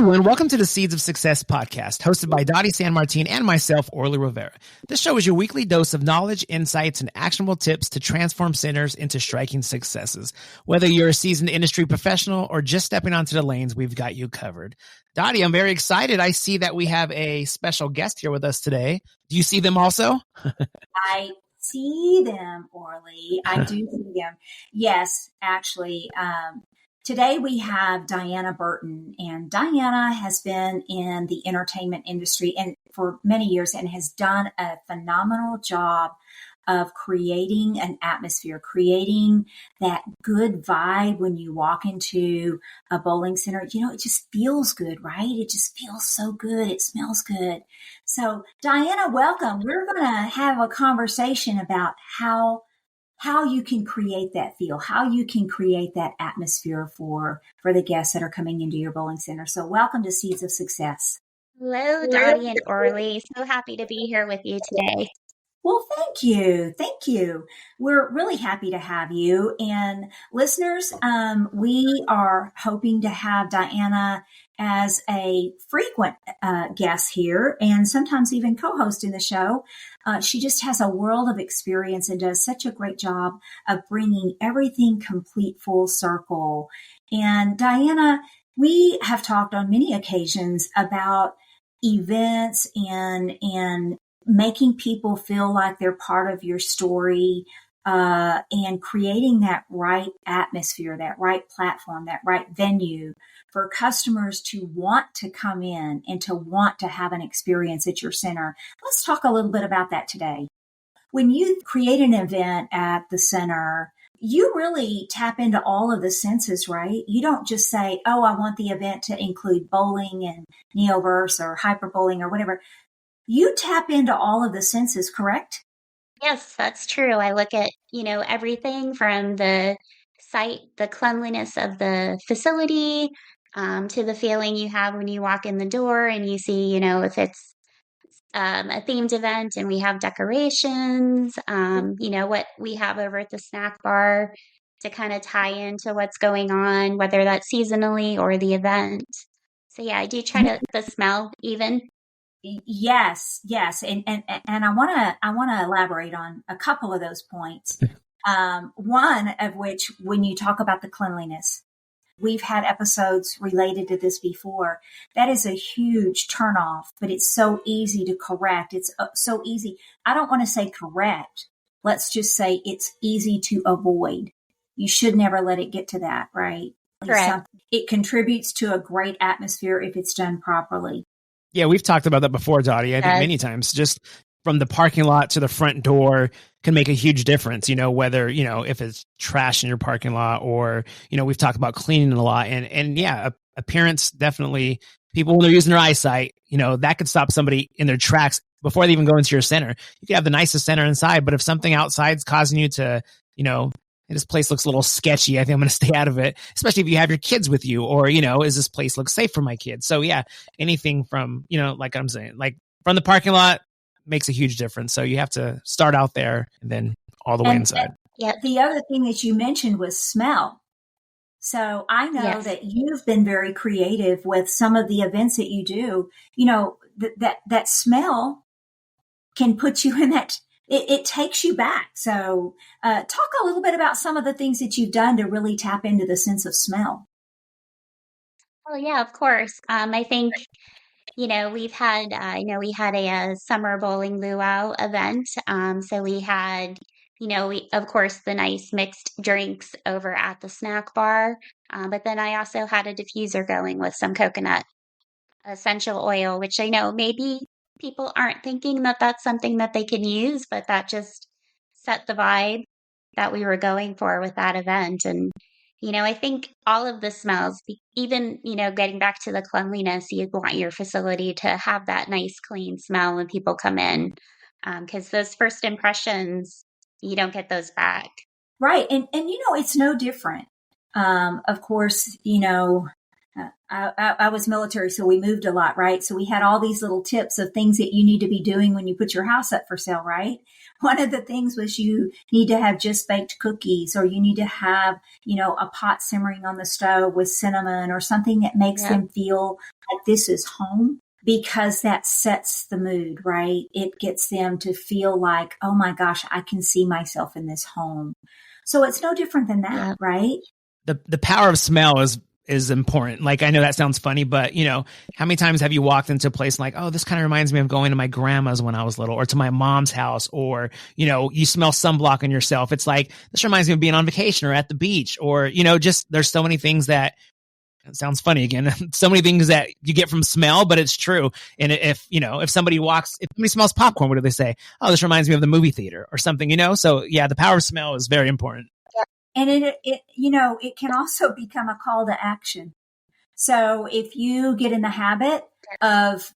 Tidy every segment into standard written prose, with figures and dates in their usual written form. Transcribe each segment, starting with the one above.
everyone. Welcome to the Seeds of Success podcast, hosted by Dottie San Martin and myself, Orly Rivera. This show is your weekly dose of knowledge, insights, and actionable tips to transform centers into striking successes. Whether you're a seasoned industry professional or just stepping onto the lanes, we've got you covered. Dottie, I'm very excited. I see that we have a special guest here with us today. Do you see them also? I see them, Orly. I do see them. Yes, actually. Today we have Diana Burton, and Diana has been in the entertainment industry and for many years and has done a phenomenal job of creating an atmosphere, creating that good vibe when you walk into a bowling center. You know, it just feels good, right? It just feels so good. It smells good. So Diana, welcome. We're going to have a conversation about how you can create that feel, how you can create that atmosphere for the guests that are coming into your bowling center. So welcome to Seeds of Success. Hello, Dottie and Orly. So happy to be here with you today. Well, thank you. Thank you. We're really happy to have you. And listeners, we are hoping to have Diana as a frequent guest here and sometimes even co-host in the show. She just has a world of experience and does such a great job of bringing everything complete full circle. And Diana, we have talked on many occasions about events and making people feel like they're part of your story, and creating that right atmosphere, that right platform, that right venue for customers to want to come in and to want to have an experience at your center. Let's talk a little bit about that today. When you create an event at the center, you really tap into all of the senses, right? You don't just say, oh, I want the event to include bowling and neoverse or hyper bowling or whatever. You tap into all of the senses, correct? Yes, that's true. I look at, everything from the site, the cleanliness of the facility, to the feeling you have when you walk in the door and you see, if it's a themed event and we have decorations, what we have over at the snack bar to kind of tie into what's going on, whether that's seasonally or the event. So yeah, I do try to the smell even. Yes. And I want to elaborate on a couple of those points. One of which, when you talk about the cleanliness, we've had episodes related to this before. That is a huge turnoff, but it's so easy to correct. It's so easy. I don't want to say correct. Let's just say it's easy to avoid. You should never let it get to that, right? Correct. It contributes to a great atmosphere if it's done properly. Yeah, we've talked about that before, Dottie. I think many times. Just from the parking lot to the front door can make a huge difference, whether, if it's trash in your parking lot or, we've talked about cleaning a lot. And yeah, appearance, definitely. People, when they're using their eyesight, that could stop somebody in their tracks before they even go into your center. You could have the nicest center inside, but if something outside's causing you to, this place looks a little sketchy, I think I'm going to stay out of it, especially if you have your kids with you or, is this place look safe for my kids? So yeah, anything from, like I'm saying, like from the parking lot makes a huge difference. So you have to start out there and then all the way inside. Yeah. The other thing that you mentioned was smell. So I know that you've been very creative with some of the events that you do, that smell can put you in that. It takes you back. So talk a little bit about some of the things that you've done to really tap into the sense of smell. Well, yeah, of course. I think, we've had, we had a summer bowling luau event. So we had, of course, the nice mixed drinks over at the snack bar. But then I also had a diffuser going with some coconut essential oil, which I know maybe people aren't thinking that that's something that they can use, but that just set the vibe that we were going for with that event. And, I think all of the smells, even, getting back to the cleanliness, you want your facility to have that nice, clean smell when people come in, because those first impressions, you don't get those back. Right. And it's no different. Of course, I was military, so we moved a lot, right? So we had all these little tips of things that you need to be doing when you put your house up for sale, right? one of the things was you need to have just baked cookies, or you need to have, a pot simmering on the stove with cinnamon or something that makes them feel like this is home, because that sets the mood, right? It gets them to feel like, oh my gosh, I can see myself in this home. So it's no different than that, right? The power of smell is important. Like, I know that sounds funny, but how many times have you walked into a place like, oh, this kind of reminds me of going to my grandma's when I was little, or to my mom's house, or, you smell sunblock on yourself. It's like, this reminds me of being on vacation or at the beach, or, just, there's so many things that, it sounds funny again, so many things that you get from smell, but it's true. And if somebody smells popcorn, what do they say? Oh, this reminds me of the movie theater or something, So yeah, the power of smell is very important. And it can also become a call to action. So if you get in the habit of,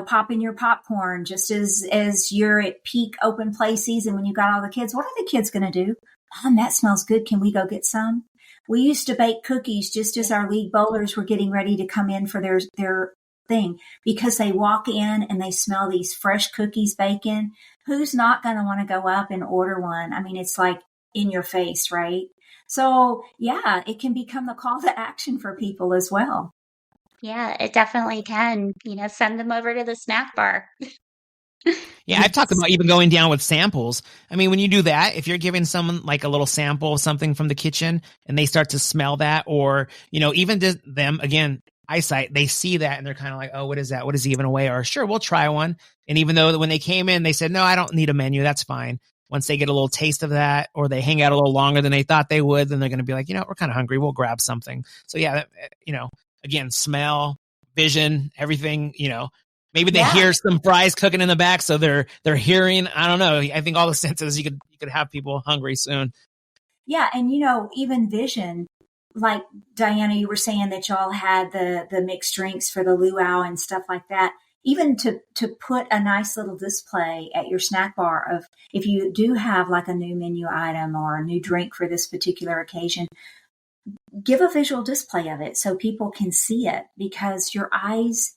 popping your popcorn just as you're at peak open play season, when you got all the kids, what are the kids going to do? Mom, that smells good. Can we go get some? We used to bake cookies just as our league bowlers were getting ready to come in for their thing, because they walk in and they smell these fresh cookies baking. Who's not going to want to go up and order one? I mean, it's like in your face, right? So yeah, it can become the call to action for people as well. Yeah, it definitely can, send them over to the snack bar. Yeah, I've talked about even going down with samples. I mean, when you do that, if you're giving someone like a little sample of something from the kitchen and they start to smell that, or, even to them, again, eyesight, they see that and they're kind of like, oh, what is that? What is he giving away? Or sure, we'll try one. And even though when they came in, they said, no, I don't need a menu. That's fine. Once they get a little taste of that, or they hang out a little longer than they thought they would, then they're going to be like, we're kind of hungry. We'll grab something. So yeah, again, smell, vision, everything, maybe they hear some fries cooking in the back, so they're hearing. I don't know. I think all the senses, you could have people hungry soon. Yeah, and even vision, like Diana, you were saying that y'all had the mixed drinks for the luau and stuff like that. Even to put a nice little display at your snack bar of, if you do have like a new menu item or a new drink for this particular occasion, give a visual display of it so people can see it, because your eyes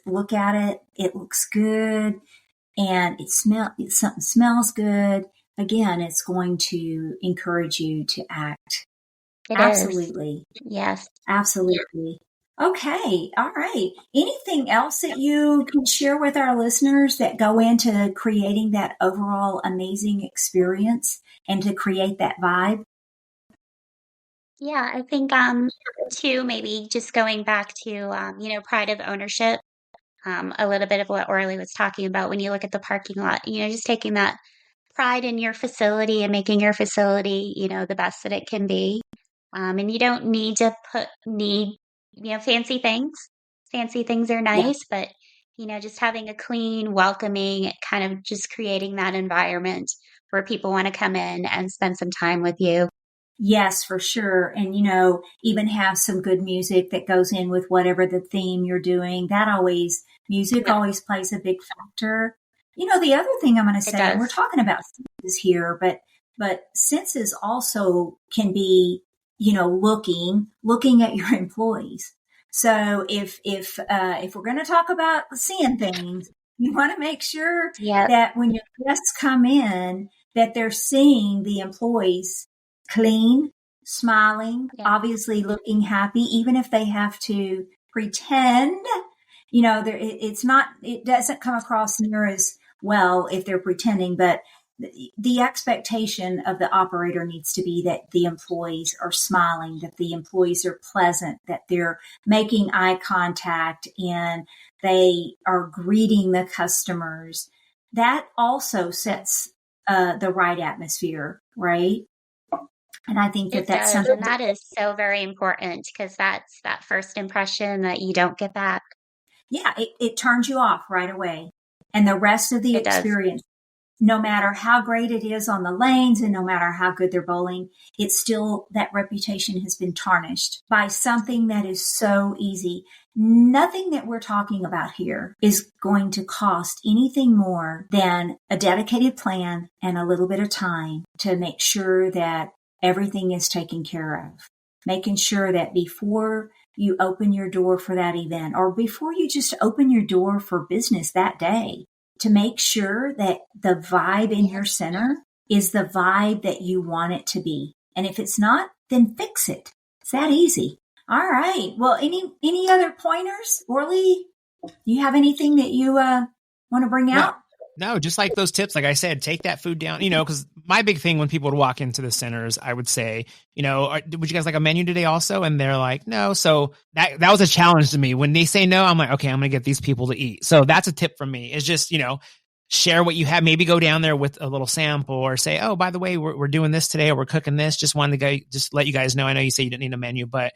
look at it, it looks good, and something smells good. Again, it's going to encourage you to act. Absolutely. Yes. Absolutely. Okay. All right. Anything else that you can share with our listeners that go into creating that overall amazing experience and to create that vibe? Yeah, I think, too, maybe just going back to, pride of ownership, a little bit of what Orly was talking about when you look at the parking lot, just taking that pride in your facility and making your facility, the best that it can be. And you don't need to fancy things. Fancy things are nice, but, just having a clean, welcoming, kind of just creating that environment where people want to come in and spend some time with you. Yes, for sure. And, even have some good music that goes in with whatever the theme you're doing. Music always plays a big factor. The other thing I'm going to say, and we're talking about senses here, but senses also can be, looking at your employees. So if we're going to talk about seeing things, you want to make sure that when your guests come in, that they're seeing the employees clean, smiling, obviously looking happy, even if they have to pretend, it doesn't come across near as well if they're pretending, but the expectation of the operator needs to be that the employees are smiling, that the employees are pleasant, that they're making eye contact, and they are greeting the customers. That also sets the right atmosphere, right? And I think that's something. And that is so very important, because that's that first impression that you don't get back. Yeah, it turns you off right away. And the rest of the experience, no matter how great it is on the lanes and no matter how good they're bowling, it's still, that reputation has been tarnished by something that is so easy. Nothing that we're talking about here is going to cost anything more than a dedicated plan and a little bit of time to make sure that everything is taken care of. Making sure that before you open your door for that event, or before you just open your door for business that day, to make sure that the vibe in your center is the vibe that you want it to be. And if it's not, then fix it. It's that easy. All right. Well, any other pointers? Orly, do you have anything that you want to bring out? No, just like those tips, like I said, take that food down, because my big thing when people would walk into the centers, I would say, would you guys like a menu today also? And they're like, no. So that was a challenge to me. When they say no, I'm like, okay, I'm going to get these people to eat. So that's a tip from me, is just, share what you have. Maybe go down there with a little sample, or say, oh, by the way, we're doing this today, or we're cooking this. Just wanted to just let you guys know. I know you say you didn't need a menu, but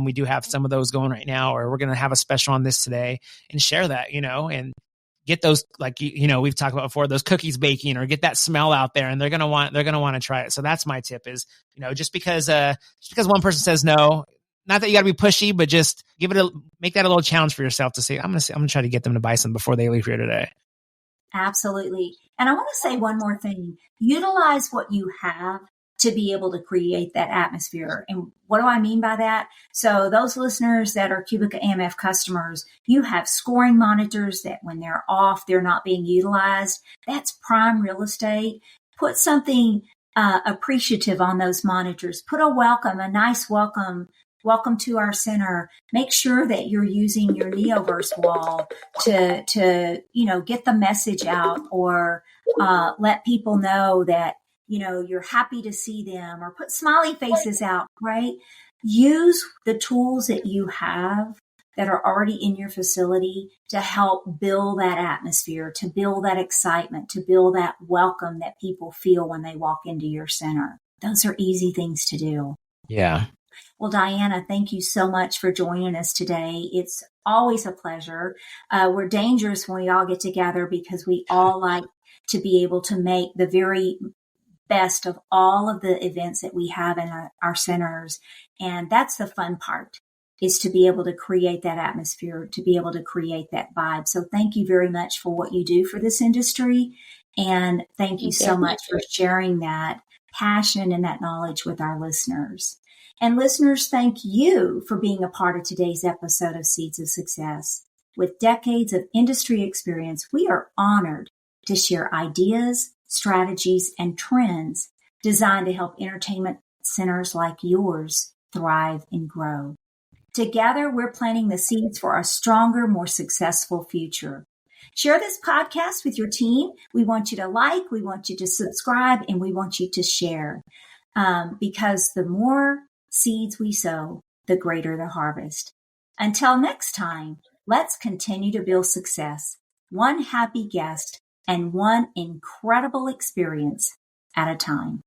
we do have some of those going right now, or we're going to have a special on this today, and share that, and get those, like, we've talked about before, those cookies baking, or get that smell out there, and they're going to want to try it. So that's my tip is, just because one person says no, not that you got to be pushy, but just make that a little challenge for yourself to say, I'm going to try to get them to buy some before they leave here today. Absolutely. And I want to say one more thing. Utilize what you have to be able to create that atmosphere. And what do I mean by that? So those listeners that are Cubica AMF customers, you have scoring monitors that when they're off, they're not being utilized. That's prime real estate. Put something appreciative on those monitors. Put a nice welcome to our center. Make sure that you're using your Neoverse wall to get the message out, or let people know that, you're happy to see them, or put smiley faces out, right? Use the tools that you have that are already in your facility to help build that atmosphere, to build that excitement, to build that welcome that people feel when they walk into your center. Those are easy things to do. Yeah. Well, Diana, thank you so much for joining us today. It's always a pleasure. We're dangerous when we all get together, because we all like to be able to make the very best of all of the events that we have in our centers. And that's the fun part, is to be able to create that atmosphere, to be able to create that vibe. So thank you very much for what you do for this industry. And thank you so much for sharing that passion and that knowledge with our listeners. And listeners, thank you for being a part of today's episode of Seeds of Success. With decades of industry experience, we are honored to share ideas, strategies, and trends designed to help entertainment centers like yours thrive and grow. Together, we're planting the seeds for a stronger, more successful future. Share this podcast with your team. We want you to like, we want you to subscribe, and we want you to share. Because the more seeds we sow, the greater the harvest. Until next time, let's continue to build success, one happy guest and one incredible experience at a time.